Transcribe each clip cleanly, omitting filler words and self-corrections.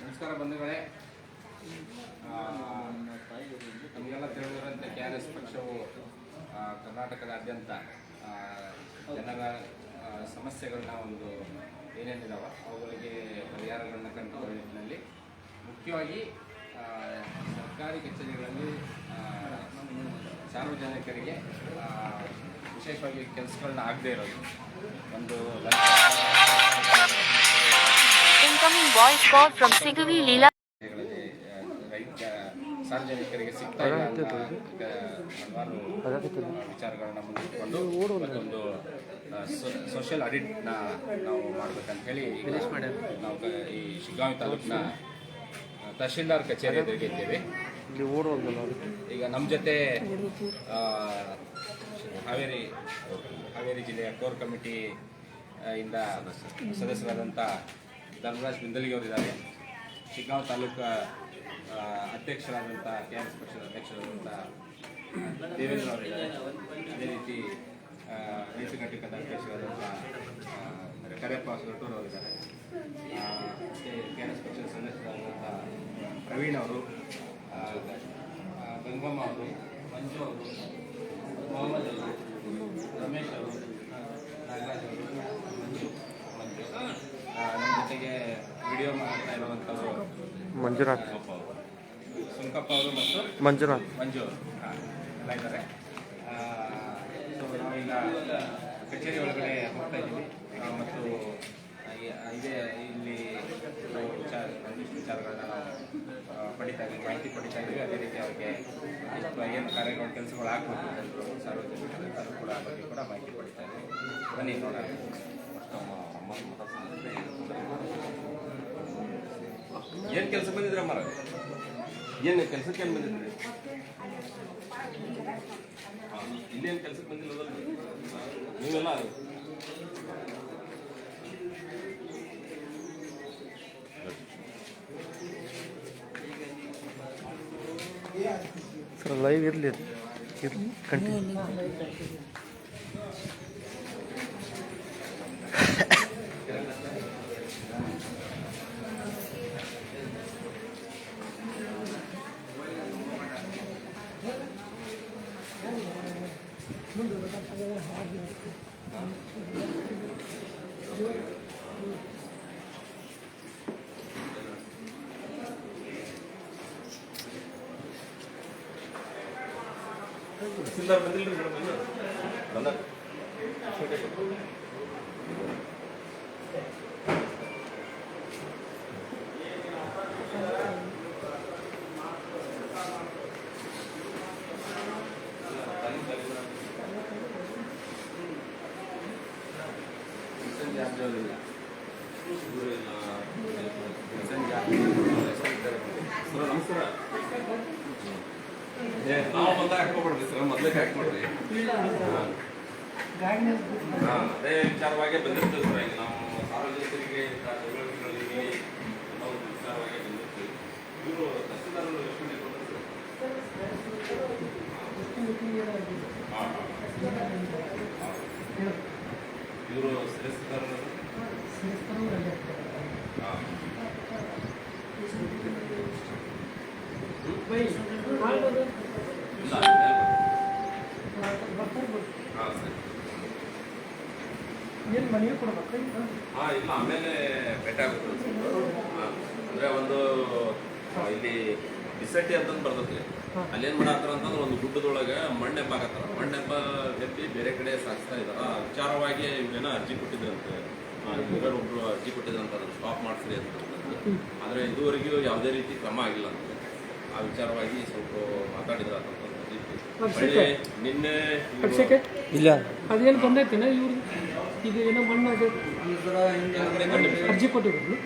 ನಮಸ್ಕಾರ ಬಂಧುಗಳೇ. ನಮಗೆಲ್ಲ ತಿಳಿದಿರುವಂತೆ KRS ಪಕ್ಷವು ಕರ್ನಾಟಕದಾದ್ಯಂತ ಜನರ ಸಮಸ್ಯೆಗಳನ್ನ ಏನೇನಿದಾವ ಅವುಗಳಿಗೆ ಪರಿಹಾರಗಳನ್ನ ಕಂಡುಕೊಳ್ಳುವ ನಿಟ್ಟಿನಲ್ಲಿ ಮುಖ್ಯವಾಗಿ ಸರ್ಕಾರಿ ಕಚೇರಿಗಳಲ್ಲಿ ಸಾರ್ವಜನಿಕರಿಗೆ ವಿಶೇಷವಾಗಿ ಕೆಲಸಗಳನ್ನ ಆಗದೇ ಇರೋದು ಒಂದು Incoming voice call from Sigavi Leela. ಸಾರ್ವಜನಿಕರಿಗೆ ಸಿಗ್ತಾ ಇಲ್ಲ ಹಲವಾರು ವಿಚಾರಗಳನ್ನ ಮುಂದಿಟ್ಟುಕೊಂಡು ಒಂದು ಸೋಷಿಯಲ್ ಆಡಿಟ್ನ ನಾವು ಮಾಡ್ಬೇಕಂತ ಹೇಳಿ ನಾವು ಈ ಶಿಗ್ಗಾಂವಿ ತಾಲೂಕಿನ ತಹಶೀಲ್ದಾರ್ ಕಚೇರಿ ಎದುರಿಗೆ ಇದ್ದೇವೆ. ಈಗ ನಮ್ಮ ಜೊತೆ ಹಾವೇರಿ ಜಿಲ್ಲೆಯ ಕೋರ್ ಕಮಿಟಿ ಇಂದ ಸದಸ್ಯರಾದಂಥ ಧರ್ಮರಾಜ್ ಬಿಂದಲಿಗೆ ಅವರಿದ್ದಾರೆ. ಶಿಗ್ಗಾಂವಿ ತಾಲೂಕು ಅಧ್ಯಕ್ಷರಾದಂಥ KRS ಪಕ್ಷದ ಅಧ್ಯಕ್ಷರಾದಂಥ ದೇವೇಂದ್ರ ಅವರಿದ್ದಾರೆ. ಅದೇ ರೀತಿ ರೈತ ಘಟಕದ ಅಧ್ಯಕ್ಷರಾದಂಥ ಕರೆಯಪ್ಪ ಸೊರಟೂರು ಅವರಿದ್ದಾರೆ. KRS ಪಕ್ಷದ ಸದಸ್ಯರಾದಂಥ ಪ್ರವೀಣ್ ಅವರು, ಗಂಗಮ್ಮ ಅವರು, ಮಂಜು ಅವರು, ಮೊಹಮ್ಮದ್ ಅವರು, ರಮೇಶ್ ಅವರು, ನಾಗರಾಜ್ ಅವರು, ಮಂಜು ನಮ್ಮ ಜೊತೆಗೆ ವಿಡಿಯೋ ಮಾಡ್ತಾ ಇರುವಂಥವರು ಮಂಜುನಾಥ್, ಸುಂಕಪ್ಪ ಅವರು ಮತ್ತು ಮಂಜು ಅವರು ಎಲ್ಲ ಇದ್ದಾರೆ. ಸೊ ನಾವೀಗ ಕಚೇರಿ ಒಳಗಡೆ ಹೋಗ್ತಾ ಇದ್ದೀವಿ ಮತ್ತು ಇದೇ ಇಲ್ಲಿ ನಾವು ಒಂದಿಷ್ಟು ವಿಚಾರಗಳನ್ನ ನಾವು ಪಡಿತಾ ಇದ್ದೀವಿ, ಮಾಹಿತಿ ಪಡಿತಾ ಇದ್ದೀವಿ. ಅದೇ ರೀತಿ ಅವ್ರಿಗೆ ಏನು ಕಾರ್ಯಗಳು ಕೆಲಸಗಳು ಆಗಬೇಕು ಜನರು ಸಾರ್ವಜನಿಕರು ಅದು ಕೂಡ ಬಗ್ಗೆ ಕೂಡ ಮಾಹಿತಿ ಪಡಿತಾ ಇದ್ದೀವಿ. ಬನ್ನಿ ನೋಡೋಣ. ಏನು ಕೆಲಸ ಬಂದಿದ್ರೆ ಮರ ಏನು ಕೆಲಸಕ್ಕೆ ಏನು ಬಂದಿದ್ರಿ? ಇಲ್ಲೇನು ಕೆಲಸಕ್ಕೆ ಬಂದಿಲ್ಲ ನೀವೆಲ್ಲ ಸರ್ ಲೈವ್ ಇರಲಿ ಕಂಟಿನ್ಯೂ. ಸಿಂದರ್ ಬಂದಿಲ್ಲ ಬಂದ ನಮಸ್ಕಾರ. ನಾವು ಬಂದಾಗ ಹಾಕ್ಕೊಬಿಡ್ರಿ ಸರ್, ಮೊದಲೇ ಹಾಕ್ಕೊಡ್ರಿ. ಅದೇ ವಿಚಾರವಾಗಿ ಬಂದಿರ್ತೀವಿ ಸರ್. ಈಗ ನಾವು ಸಾರ್ವಜನಿಕರಿಗೆ ನಾವು ವಿಚಾರವಾಗಿ ಬಂದಿರ್ತೀವಿ. ಇವರು ತಹಸೀಲ್ದಾರರು ಇವರು ಶ್ರೇಷ್ಠರು ಇಲ್ಲ ಆಮೇಲೆ ಭೇಟಿ ಆಗುತ್ತೆ. ಅಂದರೆ ಒಂದು ಇಲ್ಲಿ ಡಿಸೆಟ್ಟಿ ಅಂತಂದು ಬರ್ತೈತಿ. ಅಲ್ಲೇನು ಮಾಡತ್ತಾರ ಅಂತಂದ್ರೆ ಒಂದು ಗುಡ್ಡದೊಳಗೆ ಮಣ್ಣೆಪ್ಪ ಆಗತ್ತಾರ. ಮಣ್ಣೆಪ್ಪ ಎತ್ತಿ ಬೇರೆ ಕಡೆ ಸಾಗಿಸ್ತಾ ಇದ್ದಾರ. ವಿಚಾರವಾಗಿ ಇವೇನೋ ಅರ್ಜಿ ಕೊಟ್ಟಿದ್ರಂತೆ, ಒಬ್ರು ಅರ್ಜಿ ಕೊಟ್ಟಿದ್ರಂತ ಅದನ್ನು ಸ್ಟಾಪ್ ಮಾಡಿಸ್ರಿ ಅಂತ. ಆದರೆ ಇದುವರೆಗೂ ಯಾವುದೇ ರೀತಿ ಕ್ರಮ ಆಗಿಲ್ಲ ಅಂತ ಆ ವಿಚಾರವಾಗಿ ಸ್ವಲ್ಪ ಮಾತಾಡಿದ್ರ ನಿನ್ನೆ ಇಲ್ಲ ಅದೇನು ಬಂದೈತಿನ ಇವ್ರು ಈಗ ಏನೋ ಮಣ್ಣು ಅರ್ಜಿ ಕೊಟ್ಟಿದ್ರು.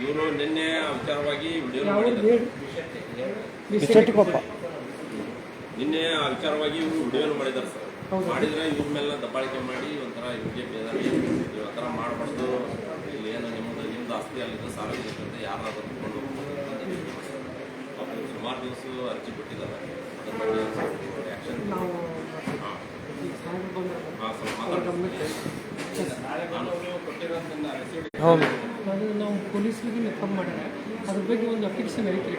ಇವರು ನಿನ್ನೆ ವಿಚಾರವಾಗಿ ವಿಡಿಯೋ ನಿನ್ನೆ ಆ ವಿಚಾರವಾಗಿ ಇವರು ವಿಡಿಯೋನು ಮಾಡಿದ್ದಾರೆ ಸರ್. ಮಾಡಿದ್ರೆ ಇವ್ರ ಮೇಲೆ ದಬ್ಬಾಳಿಕೆ ಮಾಡಿ ಒಂಥರ ಇವ್ರಿಗೆ ನೀವು ಆ ಥರ ಮಾಡಬಾರ್ದು, ಇಲ್ಲಿ ಏನು ನಿಮ್ದು ಆಸ್ತಿ ಅಲ್ಲಿದ್ದು ಸಾರ್ವಜನಿಕರಿಂದ ಯಾರಾದ್ರೂ ತಗೊಂಡು ಸುಮಾರು ದಿವಸ ಅರ್ಜಿ ಕೊಟ್ಟಿದ್ದಾರೆ. ಅದ್ರ ಬಗ್ಗೆ ಆ್ಯಕ್ಷನ್ ಬಂದೈತೆ ಹೌದು ಅದು ನಾವು ಪೊಲೀಸರಿಗೆ ಇನ್ಫಾರ್ಮ್ ಮಾಡ್ಯಾರ ಅದ್ರ ಬಗ್ಗೆ ಒಂದು ಅಪ್ಲಿಕೇಶನ್ ಐತ್ರಿ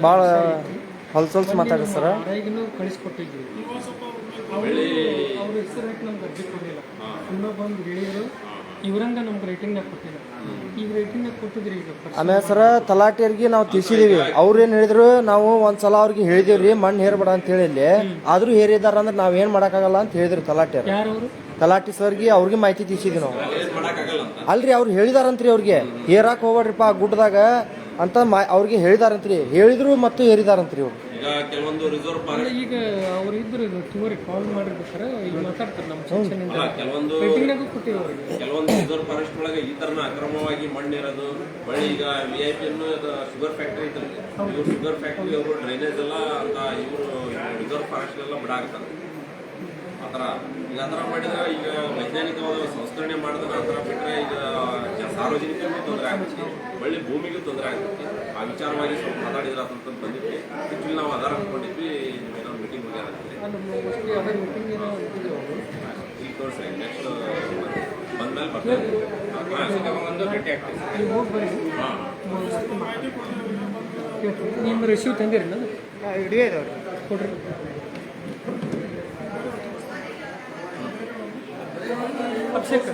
ಭಾಳ ಹೊಲ್ಸೊಲ್ಸ್ ಮಾತಾಡ್ರಿ ಸರ ಆರೈಗೂ ಕಳಿಸ್ಕೊಟ್ಟಿದ್ವಿ ಅವ್ರ ಹೆಸರು ಹಾಕಿ ನಮ್ಗೆ ಅರ್ಜಿ ಕೊಡಲಿಲ್ಲ ಇನ್ನೊಬ್ಬಂದು ಹೇಳಿದ್ರು ಇವ್ರಂಗ ನಮ್ಗೆ ರೇಟಿಂಗ್ನಾಗ ಕೊಟ್ಟಿಲ್ಲ ಈಗ ರೇಟಿಂಗ್ನಾಗ ಕೊಟ್ಟಿದ್ರಿ ಈಗ ಆಮೇಲೆ ಸರ ತಲಾಟಿಯರಿಗೆ ನಾವು ತಿಳಿಸಿದೀವಿ ಅವ್ರು ಏನು ಹೇಳಿದ್ರು ನಾವು ಒಂದ್ಸಲ ಅವ್ರಿಗೆ ಹೇಳಿದೇವ್ರಿ ಮಣ್ಣು ಹೇರ್ಬೇಡ ಅಂತ ಹೇಳಿ ಆದ್ರೂ ಹೇರಿದಾರ ಅಂದ್ರೆ ನಾವ್ ಏನ್ ಮಾಡಕ್ಕಾಗಲ್ಲ ಅಂತ ಹೇಳಿದ್ರು ತಲಾಟಿಯರ್ ಯಾರವರು ತಲಾಟಿ ಸರ್ಗೆ ಅವ್ರಿಗೆ ಮಾಹಿತಿ ತಿಳಿಸಿದ್ವಿ ನಾವು ಅಲ್ರಿ ಅವ್ರು ಹೇಳಿದಾರಂತ್ರಿ ಅವ್ರಿಗೆ ಹೇರಾಕ್ ಹೋಗ್ಬೇಡ್ರಿಪ್ಪ ಗುಡ್ಡದಾಗ ಅಂತ ಅವ್ರಿಗೆ ಹೇಳಿದಾರಂತ್ರಿ ಹೇಳಿದ್ರು ಮತ್ತು ಹೇರಿದಾರಂತ್ರಿ ಅವ್ರು ಈಗ ಕೆಲವೊಂದು ರಿಸರ್ವ್ ಈಗ ಅವ್ರು ಇದ್ರು ಟೂರಿ ಕಾಲ್ ಮಾಡಿರ್ಬೇಕಾರೆ ಈಗ ಮಾತಾಡ್ತಾರೆ ನಮ್ಮ ಸೆಕ್ಷನ್ ಕೆಲವೊಂದು ರೇಟಿಂಗ್ನಾಗೂ ಕೊಟ್ಟಿವಿ ಅವ್ರಿಗೆ ಕೆಲವೊಂದು ರಿಸರ್ವ್ ಫಾರೆಸ್ಟ್ ಒಳಗೆ ಈ ತರನ ಅಕ್ರಮವಾಗಿ ಮಣ್ಣಿರೋದು ಬಳಿ ಈಗ VIP ಅನ್ನು ಶುಗರ್ ಫ್ಯಾಕ್ಟರಿ ಐತಲ್ಲ ಇವ್ರು ಶುಗರ್ ಫ್ಯಾಕ್ಟರಿ ಅವರು ಡ್ರೈನೇಜ್ ಎಲ್ಲ ಅಂತ ಇವರು ರಿಸರ್ವ್ ಫಾರೆಸ್ಟ್ ಎಲ್ಲ ಬಿಡಾಕ್ತಾರೆ ಆ ಥರ ಈಗ ಆ ಥರ ಮಾಡಿದ್ರೆ ಈಗ ವೈಜ್ಞಾನಿಕವಾದ ಸಂಸ್ಕರಣೆ ಮಾಡಿದ್ರೆ ಆ ಥರ ಬಿಟ್ಟರೆ ಈಗ ಸಾರ್ವಜನಿಕರಿಗೂ ತೊಂದರೆ ಆಗುತ್ತೆ ಬಳ್ಳಿ ಭೂಮಿಗೂ ತೊಂದರೆ ಆಗುತ್ತೆ ಆ ವಿಚಾರವಾಗಿ ಸ್ವಲ್ಪ ಮಾತಾಡಿದ್ರೆ ಅಂತ ಬಂದಿದ್ವಿ ಆ್ಯಕ್ಚುಲಿ ನಾವು ಆಧಾರ ಅಂದ್ಕೊಂಡಿದ್ವಿ ಏನೋ ಮೀಟಿಂಗ್ ಹೋಗ್ಯಾರ ಮೋಸ್ಟ್ಲಿ ಅದೇ ಮೀಟಿಂಗ್ ಏನೋ ಈಗ ತೋರಿಸಿ ನೆಕ್ಸ್ಟ್ ಬಂದ್ಮೇಲೆ ಬರ್ತಾರೆ ಭೇಟಿ ಆಗ್ತೀವಿ ನೀವು ಹೋಗಿ ಬರ್ರಿ ನಿಮ್ಮ ರಿಸೀವ್ ತಂದಿರಿ ನಾನು ಹಿಡಿಯೋ ಇದಾವ್ರಿ ಕೊಡ್ರಿ ಅಭಿಷೇಕ್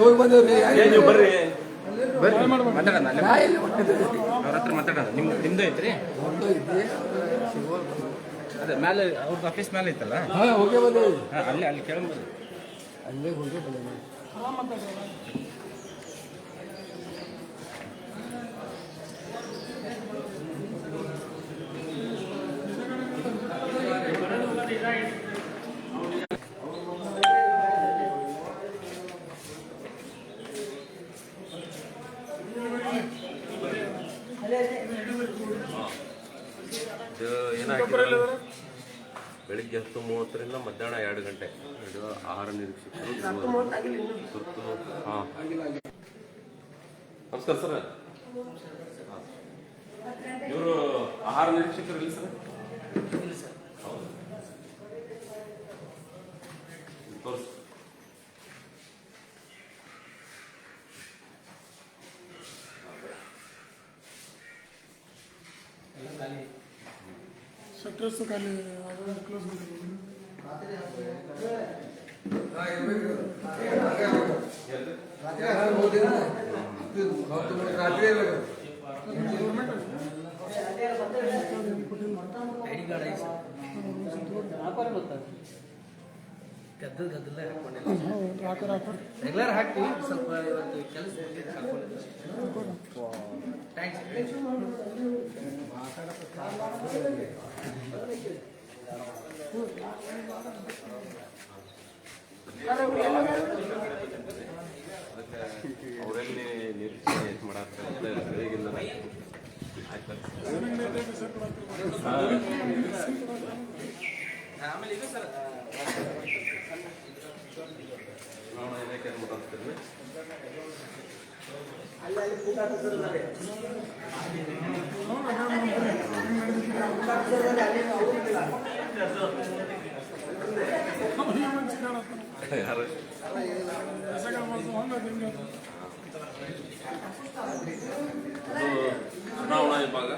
ಹೋಗಿ ಬಂದೇವ್ರಿ ನೀವು ಬರ್ರಿ ಅವ್ರ ಹತ್ರ ಮಾತಾಡೋದು ನಿಮ್ದು ಐತ್ರಿ ಅದೇ ಮೇಲೆ ಅವ್ರದ್ದು ಆಫೀಸ್ ಮೇಲೆ ಐತಲ್ಲ ಹೋಗಿ ಬಂದೇವಿ ಅಲ್ಲಿ ಕೇಳ್ಬೋದು ಅಲ್ಲೇ ಹೋಗಿ ಬಂದೇವಿ ಏನಾಗಿಲ್ಲ ಬೆಳಿಗ್ಗೆ 10:30ರಿಂದ ಮಧ್ಯಾಹ್ನ 2 ಗಂಟೆ ಇದು ಆಹಾರ ನಿರೀಕ್ಷಕರು ತುರ್ತು ಹಾಂ ನಮಸ್ಕಾರ ಸರ್ ಇವರು ಆಹಾರ ನಿರೀಕ್ಷಕರು ಇಲ್ಲ ಸರ್ ಹೌದು ತೋರಿಸಿ ಶಟ್ರಸ್ ಖಾಲಿ ಕ್ಲೋಸ್ ರೆಗ್ಯುಲರ್ ಹಾಕಿ ಸ್ವಲ್ಪ ಇವತ್ತು ಕೆಲಸ ಥ್ಯಾಂಕ್ಸ್ ಅವರಲ್ಲಿ ನಿರೀಕ್ಷೆ ಮಾಡಾಕ್ತಾರೆ ಬೆಳಗಿಲ್ಲ ಆಮೇಲೆ ಇದು ಸರ್ ನಾವು ಏನಕ್ಕೆ ಮಾತಾಡ್ತೀವಿ ಯಾರು ಚುನಾವಣಾ ವಿಭಾಗ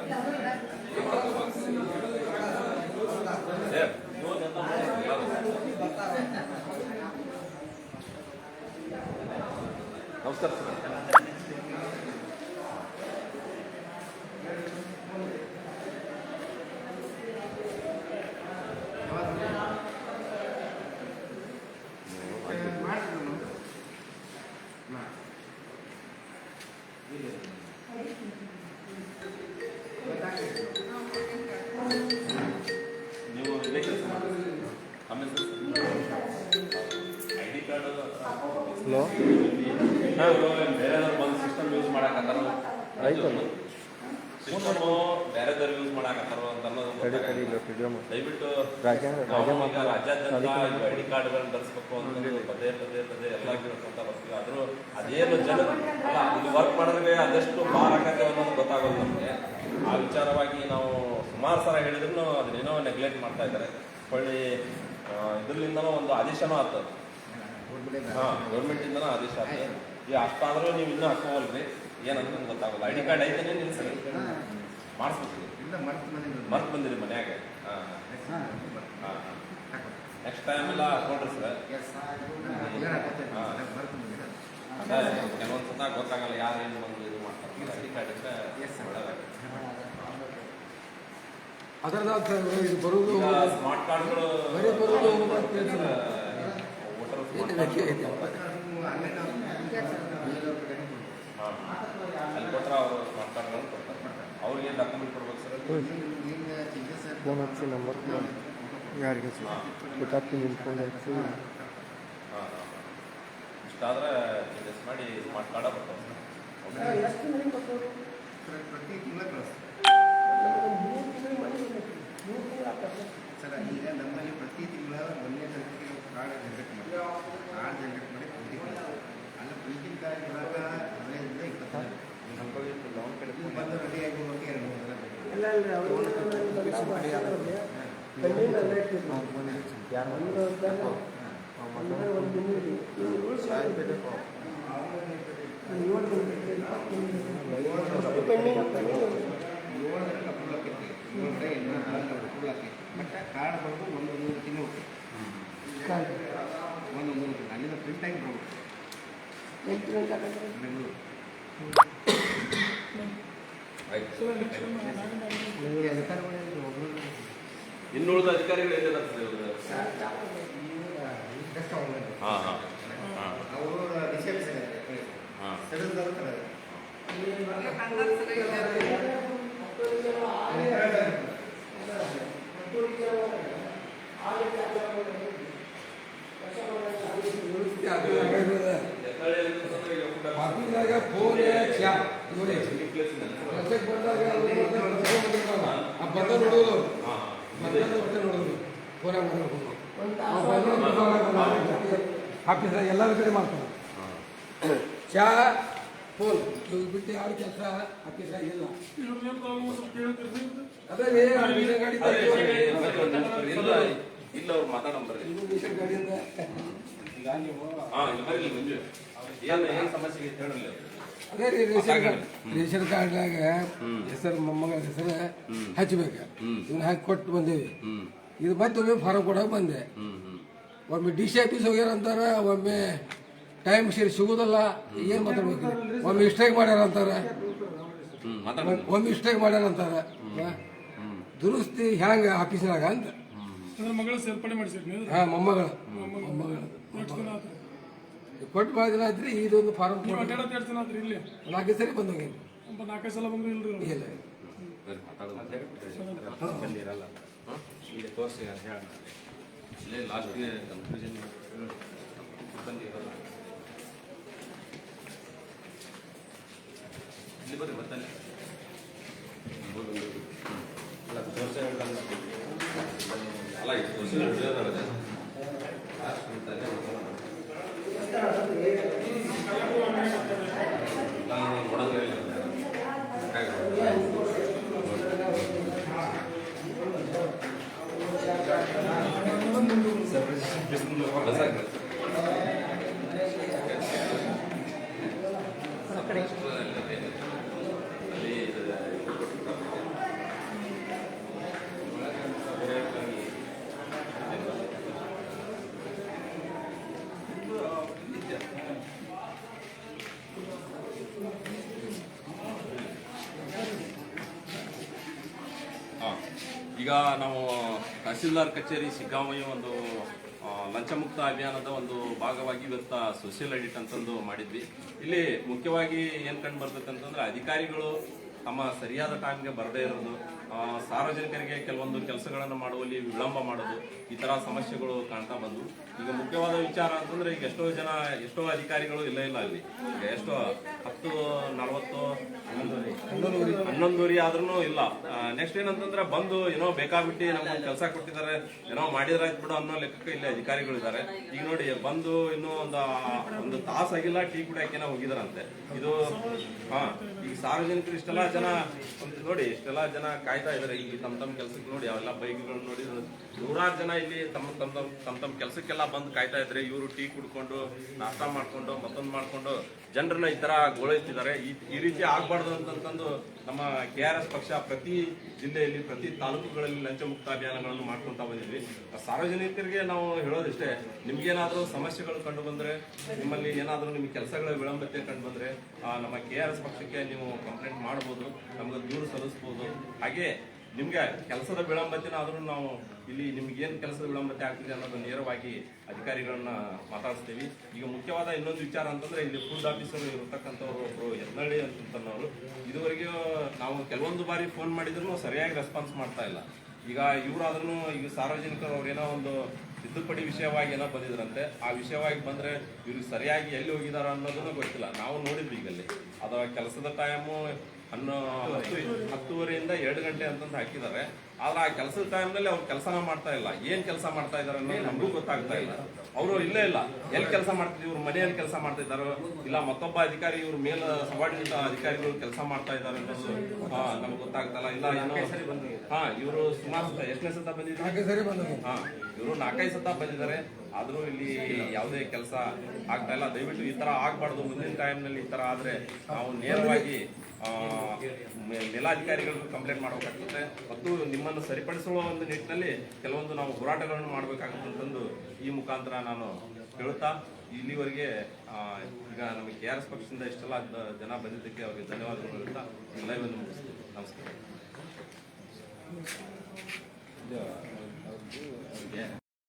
ನಮಸ್ಕಾರ ಸರ್ ನೀವು ಆಮೇಲೆ ID ಕಾರ್ಡ್ ಹಲೋ ಬೇರೆದವ್ರು ಬಂದು ಸಿಸ್ಟಮ್ ಯೂಸ್ ಮಾಡಾಕತ್ತಾರ ಆಯ್ತಲ್ಲ ಸಿಸ್ಟಮು ಬೇರೆದವ್ರು ಯೂಸ್ ಮಾಡಾಕತ್ತಾರ ಅಂತ ಅನ್ನೋದು ದಯವಿಟ್ಟು ರಾಜ್ಯಾಂಗ ನಾವು ಈಗ ರಾಜ್ಯಾದ್ಯಂತ ಐಡಿ ಕಾರ್ಡ್ಗಳನ್ನ ಧರಿಸ್ಬೇಕು ಅಂತ ಪದೇ ಎಲ್ಲ ಕೇಳ್ಕೊಂತ ಬರ್ತೀವಿ. ಆದರೂ ಅದೇನು ಜನ ಅಲ್ಲ ಇಲ್ಲಿ ವರ್ಕ್ ಮಾಡಿದ್ರೆ ಅದೆಷ್ಟು ಭಾರ ಆಗತ್ತೆ ಅನ್ನೋದು ಗೊತ್ತಾಗೋದು ನಮಗೆ. ಆ ವಿಚಾರವಾಗಿ ನಾವು ಸುಮಾರು ಸಲ ಹೇಳಿದ್ರು ಅದನ್ನೇನೋ ನೆಗ್ಲೆಕ್ಟ್ ಮಾಡ್ತಾ ಇದ್ದಾರೆ. ಹೊಳ್ಳಿ ಇದರಲ್ಲಿಂದನೂ ಒಂದು ಆದೇಶನೂ ಆಗ್ತದೆ. ಗೌರ್ಮೆಂಟಿಂದನೂ ಆದೇಶ ಆಗ್ತದೆ. ಈಗ ಅಷ್ಟಾದರೂ ನೀವು ಇನ್ನೂ ಹಾಕೋವಲ್ರಿ ಏನಂತ ಗೊತ್ತಾಗಲ್ಲ. ಐಡಿ ಕಾರ್ಡ್ ಐತನೇ ನಿಲ್ಸರಿ ಮಾಡಿಸ್ಬೇಕು. ಮರ್ತು ಬಂದಿರಿ ಮನ್ಯಾಗ. ನೆಕ್ಸ್ಟ್ ಟೈಮ್ ಎಲ್ಲ ಹಾಕೊಂಡ್ರಿ ಸರ್. ಕೆಲವೊಂದು ಸತ ಗೊತ್ತಾಗಲ್ಲ ಯಾರು ಏನು ಬಂದು ಇದು ಮಾಡ್ತಾರೆ. ಐಡಿ ಕಾರ್ಡ್ ಇದ್ರೆ ಒಳ್ಳೆಯದಾಗುತ್ತೆ. ಸ್ಮಾರ್ಟ್ ಕಾರ್ಡ್ಗಳು ವೋಟರ್ ಅಲ್ಲಿ ಕೊಟ್ಟರೆ ಅವರು ಸ್ಮಾರ್ಟ್ ಕಾರ್ಡ್ಗಳನ್ನು ಕೊಡ್ತಾರೆ. ಅವ್ರಿಗೆ ಡಾಕ್ಯುಮೆಂಟ್ ಕೊಡ್ಬೇಕು ಸರ್. ಫೋನ್ ಹಚ್ಚಿ ನಂಬರ್ ಯಾರಿಗೆ ಗೊತ್ತಾಗ್ತೀನಿ ಫೋನ್ ಹಚ್ಚಿ ಇಷ್ಟಾದ್ರೆ ಚೇಂಜಸ್ ಮಾಡಿ ಸ್ಮಾರ್ಟ್ ಕಾರ್ಡ ಬರ್ತಾವೆ ಪ್ರತಿ ತಿಂಗಳ ಸರ್. ಈಗ ನಮ್ಮಲ್ಲಿ ಪ್ರತಿ ತಿಂಗಳ 1ನೇ ತಾರೀಕಿಗೆ ಕಾರ್ಡ್ ಜನರೇಟ್ ಮಾಡಿ ಪ್ರತಿ ತಿಂಗಳ ಅಲ್ಲ ಪ್ರಿಂಟಿಂಗ್ ಕಾರ್ಡ್ ಇವಾಗ 15ರಿಂದ 20 ಬಂದು ರೆಡಿಯಾಗಿ ಹೋಗಿ 2 ದಿನ ಬಟ್ ಕಾರ್ಡ್ ಬಂದು 1 ತಿಂಗಳು ಅಲ್ಲಿಂದ ಪ್ರಿಂಟ್ ಆಗಿ ಬೆಂಗಳೂರು. ಇನ್ನುಳಿದ ಅಧಿಕಾರಿಗಳು ಏನಿಲ್ಲ ಅವರು ಡಿಸೈಡ್ಸ್ ಆಫೀಸ್ದಾಗ ಎಲ್ಲರ ಕಡೆ ಮಾಡ್ತಾರೆ. ಚಾ ಫೋನ್ ಇವ್ ಬಿಟ್ಟು ಯಾರು ಕೆಲಸ ಆಫೀಸ್ದಾಗ ಇಲ್ಲ. ಅದೇ ಗಾಡಿ ಇಲ್ಲ ಅವ್ರು ಮಾತಾಡಂಬರ್ರಿ. ಗಾಡಿಯಿಂದ ಏನು ಸಮಸ್ಯೆ ಹೇಳಲ್ಲ. ಅದೇ ರೀ ರೇಷನ್ ಕಾರ್ಡ್ನಾಗ ಹೆಸರು ಮೊಮ್ಮಗಳ ಹೆಸರು ಹಚ್ಚಬೇಕು. ಇವನ್ನ ಹಾಕಿ ಕೊಟ್ಟು ಬಂದೇವಿ. ಇದು ಮತ್ತೊಮ್ಮೆ ಫಾರಂ ಕೊಡಕ್ಕೆ ಬಂದೆ. ಒಮ್ಮೆ ಡಿ ಸಿ ಆಫೀಸ್ ಹೋಗ್ಯಾರ ಅಂತಾರ, ಒಮ್ಮೆ ಟೈಮ್ ಸರಿ ಸಿಗೋದಲ್ಲ. ಏನು ಮಾತಾಡ್ಬೇಕು? ಒಮ್ಮೆ ಮಿಸ್ಟೇಕ್ ಮಾಡ್ಯಾರ ಅಂತಾರ, ಒಮ್ಮೆ ಮಿಸ್ಟೇಕ್ ಮಾಡ್ಯಾರ ಅಂತಾರ. ದುರಸ್ತಿ ಹ್ಯಾಂಗ ಆಫೀಸ್ನಾಗ ಅಂತ ಮಗಳು ಸೇರ್ಪಡೆ ಮಾಡಿಸಿದ್ರಿ. ಮೊಮ್ಮಗಳ ಕೊಟ್ಟು ಭಾಳ ದಿನ ಆಯ್ತು. ಇದೊಂದು ಫಾರಂ ಇಲ್ಲಿ 4 ಸರಿ ಬಂದಂಗೆ 4 ಸಲ ಬಂದ್ರು ಇಲ್ರಿ. ಇಲ್ಲ ಲಾಸ್ಟ್ಗೆ ಕನ್ಫ್ಯೂಷನ್ ಇಲ್ಲಿ ಬರ್ರಿ ಬರ್ತಲ್ಲಿ ಅಲ್ಲ ಇದು ಈಗ ನಾವು ತಹಸೀಲ್ದಾರ್ ಕಚೇರಿ ಶಿಗ್ಗಾಂವಿ ಒಂದು ಲಂಚಮುಕ್ತ ಅಭಿಯಾನದ ಒಂದು ಭಾಗವಾಗಿ ಇವತ್ತು ಸೋಷಿಯಲ್ ಆಡಿಟ್ ಅಂತಂದು ಮಾಡಿದ್ವಿ. ಇಲ್ಲಿ ಮುಖ್ಯವಾಗಿ ಏನು ಕಂಡು ಬರ್ತೈತೆ ಅಂತಂದ್ರೆ ಅಧಿಕಾರಿಗಳು ತಮ್ಮ ಸರಿಯಾದ ಟೈಮ್ಗೆ ಬರದೇ ಇರೋದು, ಸಾರ್ವಜನಿಕರಿಗೆ ಕೆಲವೊಂದು ಕೆಲಸಗಳನ್ನು ಮಾಡುವಲ್ಲಿ ವಿಳಂಬ ಮಾಡೋದು ಈ ಥರ ಸಮಸ್ಯೆಗಳು ಕಾಣ್ತಾ ಬಂದು ಈಗ ಮುಖ್ಯವಾದ ವಿಚಾರ ಅಂತಂದ್ರೆ ಈಗ ಎಷ್ಟೋ ಅಧಿಕಾರಿಗಳು ಇಲ್ಲ ಅಲ್ಲಿ ಈಗ ಎಷ್ಟೋ 11:40 ಆದ್ರೂ ಇಲ್ಲ. ನೆಕ್ಸ್ಟ್ ಏನಂತಂದ್ರೆ ಬಂದು ಏನೋ ಬೇಕಾಬಿಟ್ಟು ನಮ್ಗೊಂದು ಕೆಲಸ ಕೊಟ್ಟಿದ್ದಾರೆ, ಏನೋ ಮಾಡಿದ್ರಾಯ್ತು ಬಿಡು ಅನ್ನೋ ಲೆಕ್ಕಕ್ಕೆ ಇಲ್ಲಿ ಅಧಿಕಾರಿಗಳಿದ್ದಾರೆ. ಈಗ ನೋಡಿ ಬಂದು ಇನ್ನೂ ಒಂದು ತಾಸಾಗಿಲ್ಲ ಟೀ ಕುಡಿಯಾಕಿನ ಹೋಗಿದಾರಂತೆ. ಇದು ಈಗ ಸಾರ್ವಜನಿಕರು ಇಷ್ಟೆಲ್ಲ ಜನ ಕಾಯ್ತಾ ಇದಾರೆ ಈಗ ತಮ್ಮ ಕೆಲಸಕ್ಕೆ. ನೋಡಿ ಅವೆಲ್ಲ ಬೈಕ್ಗಳು ನೋಡಿ ನೂರಾರು ಜನ ಇಲ್ಲಿ ತಮ್ಮ ಕೆಲಸಕ್ಕೆಲ್ಲ ಬಂದು ಕಾಯ್ತಾ ಇದ್ರೆ ಇವರು ಟೀ ಕುಡ್ಕೊಂಡು ನಾಷ್ಟ ಮಾಡ್ಕೊಂಡು ಮತ್ತೊಂದು ಮಾಡ್ಕೊಂಡು ಜನರನ್ನ ಈ ತರ ಗೋಳೈಸ್ತಿದ್ದಾರೆ. ಈ ರೀತಿ ಆಗ್ಬಾರ್ದು ಅಂತಂದು ನಮ್ಮ KRS ಪಕ್ಷ ಪ್ರತಿ ಜಿಲ್ಲೆಯಲ್ಲಿ ಪ್ರತಿ ತಾಲೂಕುಗಳಲ್ಲಿ ಲಂಚ ಮುಕ್ತ ಅಭಿಯಾನಗಳನ್ನು ಮಾಡ್ಕೊಂತ ಬಂದಿದ್ವಿ. ಸಾರ್ವಜನಿಕರಿಗೆ ನಾವು ಹೇಳೋದಿಷ್ಟೇ, ನಿಮ್ಗೇನಾದ್ರೂ ಸಮಸ್ಯೆಗಳು ಕಂಡು ಬಂದ್ರೆ, ನಿಮ್ಮಲ್ಲಿ ಏನಾದ್ರೂ ನಿಮ್ಗೆ ಕೆಲಸಗಳ ವಿಳಂಬತೆ ಕಂಡು ಬಂದ್ರೆ ನಮ್ಮ KRS ಪಕ್ಷಕ್ಕೆ ನೀವು ಕಂಪ್ಲೇಂಟ್ ಮಾಡ್ಬೋದು, ನಮ್ಗೆ ದೂರು ಸಲ್ಲಿಸ್ಬೋದು. ಹಾಗೆ ನಿಮ್ಗೆ ಕೆಲಸದ ವಿಳಂಬತೆನ ಆದ್ರೂ ನಾವು ಇಲ್ಲಿ ನಿಮ್ಗೆ ಏನ್ ಕೆಲಸದ ವಿಳಂಬತೆ ಆಗ್ತಿದೆ ಅನ್ನೋದು ನೇರವಾಗಿ ಅಧಿಕಾರಿಗಳನ್ನ ಮಾತಾಡಿಸ್ತೀವಿ. ಈಗ ಮುಖ್ಯವಾದ ಇನ್ನೊಂದು ವಿಚಾರ ಅಂತಂದ್ರೆ ಇಲ್ಲಿ ಫುಡ್ ಆಫೀಸರ್ ಇರತಕ್ಕಂಥವ್ರು ಒಬ್ರು ಯತ್ನಳ್ಳಿ ಅಂತನವರು ಇದುವರೆಗೂ ನಾವು ಕೆಲವೊಂದು ಬಾರಿ ಫೋನ್ ಮಾಡಿದ್ರು ಸರಿಯಾಗಿ ರೆಸ್ಪಾನ್ಸ್ ಮಾಡ್ತಾ ಇಲ್ಲ. ಈಗ ಇವರಾದ್ರೂ ಈಗ ಸಾರ್ವಜನಿಕರು ಅವ್ರೇನೋ ಒಂದು ತಿದ್ದುಪಡಿ ವಿಷಯವಾಗಿ ಏನೋ ಬಂದಿದ್ರಂತೆ, ಆ ವಿಷಯವಾಗಿ ಬಂದ್ರೆ ಇವ್ರಿಗೆ ಸರಿಯಾಗಿ ಎಲ್ಲಿ ಹೋಗಿದಾರ ಅನ್ನೋದನ್ನು ಗೊತ್ತಿಲ್ಲ. ನಾವು ನೋಡಿದ್ವಿ ಈಗಲ್ಲಿ ಅದ ಕೆಲಸದ ಟೈಮು 10:30 2 ಗಂಟೆ ಅಂತಂದು ಹಾಕಿದ್ದಾರೆ. ಆದ್ರೆ ಆ ಕೆಲಸದ ಟೈಮ್ನಲ್ಲಿ ಅವ್ರು ಕೆಲಸನ ಮಾಡ್ತಾ ಇಲ್ಲ. ಏನ್ ಕೆಲಸ ಮಾಡ್ತಾ ಇದಾರೆ ಅನ್ನೋದು ನಮಗೂ ಗೊತ್ತಾಗ್ತಾ ಇಲ್ಲ. ಅವರು ಇಲ್ಲೇ ಇಲ್ಲ ಎಲ್ಲಿ ಕೆಲಸ ಮಾಡ್ತಿದ್ರು, ಇವ್ರ ಮನೆಯಲ್ಲಿ ಕೆಲಸ ಮಾಡ್ತಾ ಇದ್ದಾರೋ ಇಲ್ಲ ಮತ್ತೊಬ್ಬ ಅಧಿಕಾರಿ ಇವ್ರ ಮೇಲ ಸಬಾರ್ಡಿನೇಟ್ ಅಧಿಕಾರಿಗಳು ಕೆಲಸ ಮಾಡ್ತಾ ಇದ್ದಾರೆ ಅನ್ನೋದು ನಮ್ಗೆ ಗೊತ್ತಾಗ್ತಲ್ಲ. ಇಲ್ಲ ಏನೋ ಇವರು ಸುಮಾರು ಎಷ್ಟನೇ ಸತ ಬಂದಿದ್ದಾರೆ, ಇವರು 4-5 ಸತ ಬಂದಿದ್ದಾರೆ. ಆದ್ರೂ ಇಲ್ಲಿ ಯಾವುದೇ ಕೆಲಸ ಆಗ್ತಾ ಇಲ್ಲ. ದಯವಿಟ್ಟು ಈ ತರ ಆಗ್ಬಾರ್ದು. ಮುಂದಿನ ಟೈಮ್ನಲ್ಲಿ ಈ ತರ ಆದ್ರೆ ನಾವು ನೇರವಾಗಿ ಮೇಲಾಧಿಕಾರಿಗಳಿಗೂ ಕಂಪ್ಲೇಂಟ್ ಮಾಡಬೇಕಾಗ್ತದೆ ಮತ್ತು ನಿಮ್ಮನ್ನು ಸರಿಪಡಿಸುವ ಒಂದು ನಿಟ್ಟಿನಲ್ಲಿ ಕೆಲವೊಂದು ನಾವು ಹೋರಾಟಗಳನ್ನು ಮಾಡಬೇಕಾಗುತ್ತಂತಂದು ಈ ಮುಖಾಂತರ ನಾನು ಹೇಳುತ್ತಾ ಇಲ್ಲಿವರೆಗೆ ಈಗ ನಮಗೆ KRS ಪಕ್ಷದಿಂದ ಇಷ್ಟೆಲ್ಲ ಜನ ಬಂದಿದ್ದಕ್ಕೆ ಅವರಿಗೆ ಧನ್ಯವಾದಗಳು ಹೇಳುತ್ತಾ ಲೈವ್ ಅನ್ನು ಮುಗಿಸ್ತೀವಿ. ನಮಸ್ಕಾರ.